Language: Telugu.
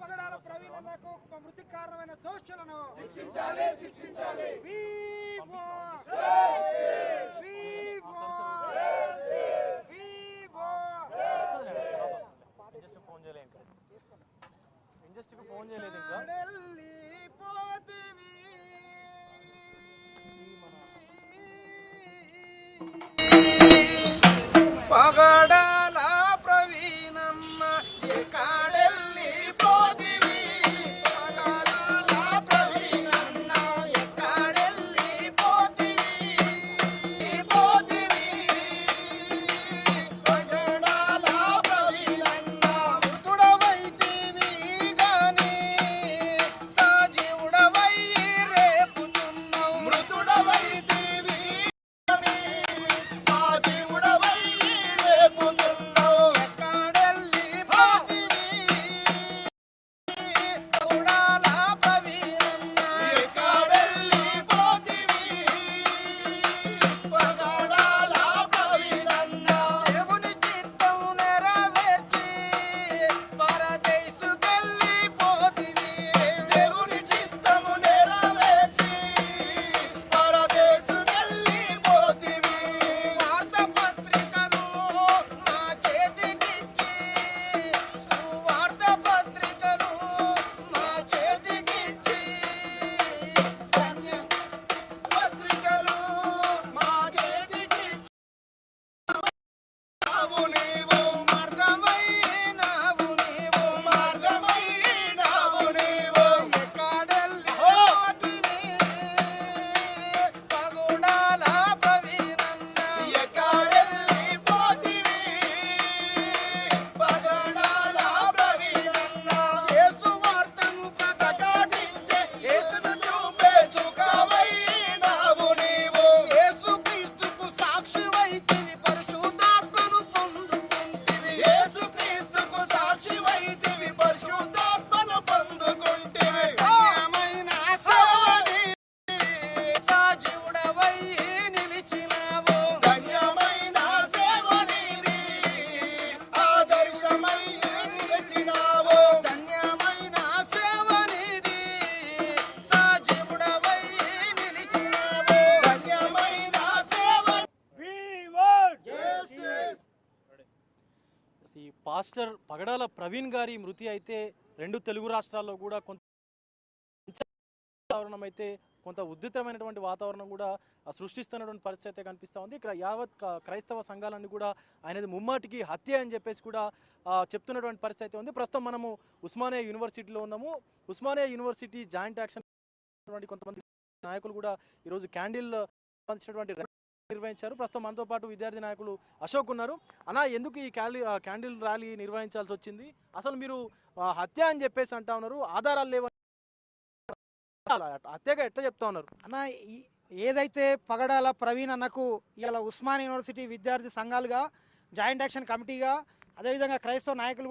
పగడాల ప్రవీణ్ అన్నకు మృతికి కారణమైన దోషులను శిక్షించాలి శిక్షించాలి ఫోన్ చేయలేదు ఇంకా పగడాల ప్రవీణన్న ఎక్కడెళ్ళి పోతివి పగడాల ప్రవీణన్న ఎక్కడెళ్ళి పోతివి పగడాల ప్రవీణన్న మృతుడవైతివి గాని సజీవుడవై రేపుతున్నావు మృతుడవైతివి ఈ పాస్టర్ పగడాల ప్రవీణ్ గారి మృతి అయితే రెండు తెలుగు రాష్ట్రాల్లో కూడా కొంత వాతావరణం అయితే కొంత ఉద్రిక్తమైనటువంటి వాతావరణం కూడా సృష్టిస్తున్నటువంటి పరిస్థితి అయితే కనిపిస్తూ ఉంది. ఇక్కడ యావత్ క్రైస్తవ సంఘాలన్నీ కూడా ఆయనది ముమ్మాటికి హత్య అని చెప్పేసి కూడా చెప్తున్నటువంటి పరిస్థితి అయితే ఉంది. ప్రస్తుతం మనము ఉస్మానియా యూనివర్సిటీలో ఉన్నాము. ఉస్మానియా యూనివర్సిటీ జాయింట్ యాక్షన్ కొంతమంది నాయకులు కూడా ఈరోజు క్యాండిల్ నిర్వహించారు. ప్రస్తుతం మనతో పాటు విద్యార్థి నాయకులు అశోక్ ఉన్నారు. అన్నా, ఎందుకు ఈ క్యాండిల్ ర్యాలీ నిర్వహించాల్సి వచ్చింది? అసలు మీరు హత్య అని చెప్పేసి అంటా ఉన్నారు, ఆధారాలు లేవు, హత్యగా ఎట్లా చెప్తా ఉన్నారు అన్న? ఏదైతే పగడాల ప్రవీణ్ అన్నకు ఇలా ఉస్మానియా యూనివర్సిటీ విద్యార్థి సంఘాలుగా జాయింట్ యాక్షన్ కమిటీగా అదేవిధంగా క్రైస్తవ నాయకులు